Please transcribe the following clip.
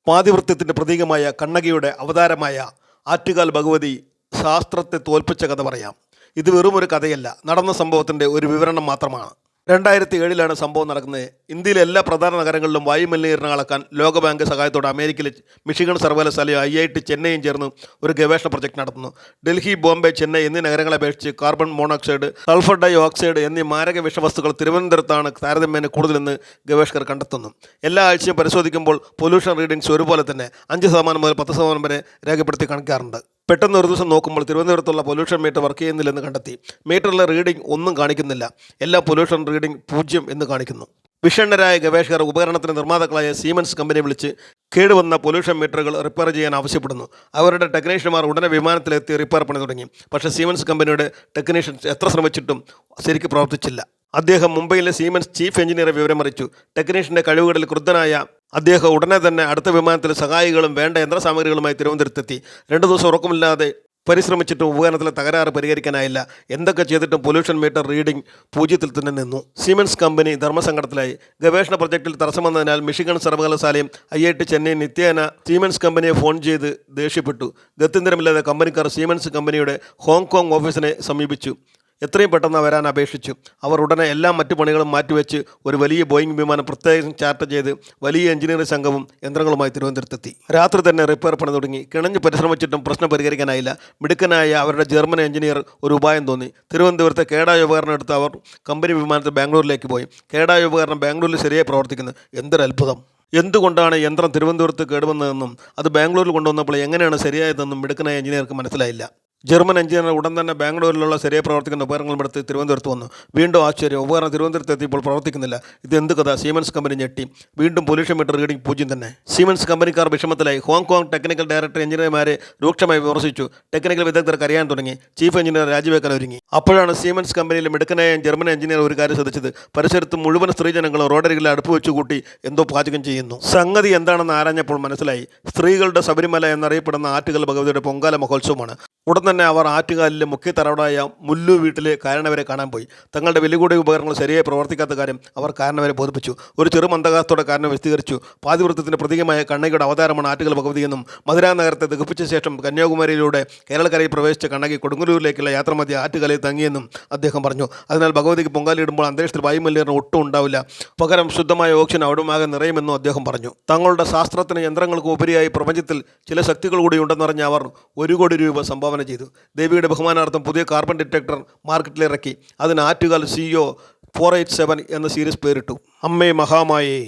പാതിവൃത്യത്തിൻ്റെ പ്രതീകമായ കണ്ണകിയുടെ അവതാരമായ ആറ്റുകാൽ ഭഗവതി ശാസ്ത്രത്തെ തോൽപ്പിച്ച കഥ പറയാം. ഇത് വെറുമൊരു കഥയല്ല, നടന്ന സംഭവത്തിൻ്റെ ഒരു വിവരണം മാത്രമാണ്. 2007 സംഭവം നടക്കുന്നത്. ഇന്ത്യയിലെ എല്ലാ പ്രധാന നഗരങ്ങളിലും വായുമലിനീകരണം അളക്കാൻ ലോകബാങ്ക് സഹായത്തോടെ അമേരിക്കയിലെ മിഷിഗൺ സർവകലാശാലയും IIT ചെന്നൈയും ചേർന്ന് ഒരു ഗവേഷണ പ്രൊജക്ട് നടത്തുന്നു. ഡൽഹി, ബോംബെ, ചെന്നൈ എന്നീ നഗരങ്ങളെ അപേക്ഷിച്ച് carbon monoxide, sulphur dioxide എന്നീ മാരക വിഷവസ്തുക്കൾ തിരുവനന്തപുരത്താണ് താരതമ്യേന കൂടുതലെന്ന് ഗവേഷകർ കണ്ടെത്തുന്നു. എല്ലാ ആഴ്ചയും പരിശോധിക്കുമ്പോൾ പൊല്യൂഷൻ റീഡിങ്സ് ഒരുപോലെ തന്നെ 5% മുതൽ 10% വരെ രേഖപ്പെടുത്തി കാണിക്കാറുണ്ട്. പെട്ടെന്ന് ഒരു ദിവസം നോക്കുമ്പോൾ തിരുവനന്തപുരത്തുള്ള പൊല്യൂഷൻ മീറ്റർ വർക്ക് ചെയ്യുന്നില്ലെന്ന് കണ്ടെത്തി. മീറ്ററിലെ റീഡിംഗ് ഒന്നും കാണിക്കുന്നില്ല. എല്ലാ പൊല്യൂഷൻ റീഡിംഗ് 0 എന്ന് കാണിക്കുന്നു. വിഷണ്ണരായ ഗവേഷകർ ഉപകരണത്തിന് നിർമ്മാതാക്കളായ സീമെൻസ് കമ്പനിയെ വിളിച്ച് കേടുവന്ന പൊല്യൂഷൻ മീറ്ററുകൾ റിപ്പയർ ചെയ്യാൻ ആവശ്യപ്പെടുന്നു. അവരുടെ ടെക്നീഷ്യന്മാർ ഉടനെ വിമാനത്തിലെത്തി റിപ്പയർ പണി തുടങ്ങി. പക്ഷേ സീമെൻസ് കമ്പനിയുടെ ടെക്നീഷ്യൻസ് എത്ര ശ്രമിച്ചിട്ടും ശരിക്കും പ്രവർത്തിച്ചില്ല. അദ്ദേഹം മുംബൈയിലെ സീമെൻസ് ചീഫ് എഞ്ചിനീയറെ വിവരമറിയിച്ചു. ടെക്നീഷ്യൻ്റെ കഴിവുകളിൽ ക്രുദ്ധനായ അദ്ദേഹം ഉടനെ തന്നെ അടുത്ത വിമാനത്തിൽ സഹായികളും വേണ്ട യന്ത്രസാമഗ്രികളുമായി തിരുവനന്തപുരത്തെത്തി. 2 ദിവസം ഉറക്കമില്ലാതെ പരിശ്രമിച്ചിട്ടും ഉപകരണത്തിലെ തകരാറ് പരിഹരിക്കാനായില്ല. എന്തൊക്കെ ചെയ്തിട്ടും പൊല്യൂഷൻ മീറ്റർ റീഡിംഗ് 0 തന്നെ നിന്നു. സീമെൻസ് കമ്പനി ധർമ്മസങ്കടത്തിലായി. ഗവേഷണ പ്രൊജക്റ്റിൽ തടസ്സം വന്നതിനാൽ മിഷിഗൺ സർവകലാശാലയും IIT ചെന്നൈ നിത്യേന സീമെൻസ് കമ്പനിയെ ഫോൺ ചെയ്ത് ദേഷ്യപ്പെട്ടു. ഗത്യന്തരമില്ലാതെ കമ്പനിക്കാർ സീമെൻസ് കമ്പനിയുടെ ഹോങ്കോങ് ഓഫീസിനെ സമീപിച്ചു. എത്രയും പെട്ടെന്ന് വരാൻ അപേക്ഷിച്ചു. അവർ ഉടനെ എല്ലാ മറ്റു പണികളും മാറ്റിവെച്ച് ഒരു വലിയ ബോയിങ് വിമാനം പ്രത്യേകം ചാർട്ടർ ചെയ്ത് വലിയ എഞ്ചിനീയറിംഗ് സംഘവും യന്ത്രങ്ങളുമായി തിരുവനന്തപുരത്തെത്തി. രാത്രി തന്നെ റിപ്പയർ പണി തുടങ്ങി. കിണഞ്ഞ് പരിശ്രമിച്ചിട്ടും പ്രശ്നം പരിഹരിക്കാനായില്ല. മിടുക്കനായ അവരുടെ ജർമ്മൻ എഞ്ചിനീയർ ഒരു ഉപായം തോന്നി. തിരുവനന്തപുരത്തെ കേടായ ഉപകരണം എടുത്ത് അവർ കമ്പനി വിമാനത്തിൽ ബാംഗ്ലൂരിലേക്ക് പോയി. കേടായ ഉപകരണം ബാംഗ്ലൂരിൽ ശരിയായി പ്രവർത്തിക്കുന്നു. എന്തൊരു അത്ഭുതം! എന്തുകൊണ്ടാണ് യന്ത്രം തിരുവനന്തപുരത്ത് കേടുവന്നതെന്നും അത് ബാംഗ്ലൂരിൽ കൊണ്ടുവന്നപ്പോൾ എങ്ങനെയാണ് ശരിയായതെന്നും മിടുക്കനായ എഞ്ചിനീയർക്ക് മനസ്സിലായില്ല. ജർമ്മൻ എഞ്ചിനീയർ ഉടൻ തന്നെ ബാംഗ്ലൂരിലുള്ള ശരിയായി പ്രവർത്തിക്കുന്ന ഉപകരണങ്ങളും എടുത്ത് തിരുവനന്തപുരത്ത് വന്നു. വീണ്ടും ആശ്ചര്യം, ഉപകരണം തിരുവനന്തപുരത്ത് എത്തിയപ്പോൾ പ്രവർത്തിക്കുന്നില്ല. ഇത് എന്ത് കഥ? സീമെൻസ് കമ്പനി ഞെട്ടി. വീണ്ടും പൊല്യൂഷൻ മീറ്റർ റീഡിംഗ് 0 തന്നെ. സീമെൻസ് കമ്പനിക്കാർ വിഷമത്തിലായി. ഹോങ്കോങ് ടെക്നിക്കൽ ഡയറക്ടർ എഞ്ചിനീയർമാരെ രൂക്ഷമായി വിമർശിച്ചു. ടെക്നിക്കൽ വിദഗ്ധർക്ക് അറിയാൻ തുടങ്ങി. ചീഫ് എഞ്ചിനീയർ രാജിവെക്കാൻ ഒരുങ്ങി. അപ്പോഴാണ് സീമെൻസ് കമ്പനിയിലെ മിടുക്കനായ ജർമ്മൻ എഞ്ചിനീയർ ഒരു കാര്യം ശ്രദ്ധിച്ചത്. പരിസരത്ത് മുഴുവൻ സ്ത്രീജനങ്ങളും റോഡരികിൽ അടുപ്പ് വെച്ചുകൂട്ടി എന്തോ പാചകം ചെയ്യുന്നു. സംഗതി എന്താണെന്ന് ആരാഞ്ഞപ്പോൾ മനസ്സിലായി. സ്ത്രീകളുടെ ശബരിമല എന്നറിയപ്പെടുന്ന ആറ്റുകാൽ ഭഗവതിയുടെ പൊങ്കാല മഹോത്സവമാണ്. ഉടൻ തന്നെ അവർ ആറ്റുകാലിലെ മുഖ്യ തറവാടായ മുല്ലു വീട്ടിലെ കാരണവരെ കാണാൻ പോയി. തങ്ങളുടെ വിലകൂടിയ ഉപകരണങ്ങൾ ശരിയായി പ്രവർത്തിക്കാത്ത കാര്യം അവർ കാരണവരെ ബോധിപ്പിച്ചു. ഒരു ചെറു മന്ദഹാസത്തോടെ കാരണം വിശദീകരിച്ചു. പാതിവൃത്യത്തിൻ്റെ പ്രതീകമായ കണ്ണകിയുടെ അവതാരമാണ് ആറ്റുകാൽ ഭഗവതിയെന്നും മധുരാ നഗരത്തെ ദഹിപ്പിച്ച ശേഷം കന്യാകുമാരിയിലൂടെ കേരളക്കരയിൽ പ്രവേശിച്ച കണ്ണകി കൊടുങ്ങല്ലൂരിലേക്കുള്ള യാത്രമധ്യ ആറ്റുകാലിൽ തങ്ങിയെന്നും അദ്ദേഹം പറഞ്ഞു. അതിനാൽ ഭഗവതിക്ക് പൊങ്കാലയിടുമ്പോൾ അന്തരീക്ഷത്തിൽ വായുമലിനീകരണം ഒട്ടും ഉണ്ടാവില്ല. പകരം ശുദ്ധമായ ഓക്സിജൻ അവിടുമാകെ നിറയുമെന്നും അദ്ദേഹം പറഞ്ഞു. തങ്ങളുടെ ശാസ്ത്രത്തിന് യന്ത്രങ്ങൾക്ക് ഉപരിയായി പ്രപഞ്ചത്തിൽ ചില ശക്തികൾ കൂടി ഉണ്ടെന്നറിഞ്ഞ അവർ 1 കോടി രൂപ സംഭാവന ചെയ്തു. ദേവിയുടെ ബഹുമാനാർത്ഥം പുതിയ കാർബൺ ഡിറ്റക്ടർ മാർക്കറ്റിലിറക്കി. അതിന് ആറ്റുകാൽ CO 487 എന്ന സീരീസ് പേരിട്ടു. അമ്മേ മഹാമായേ.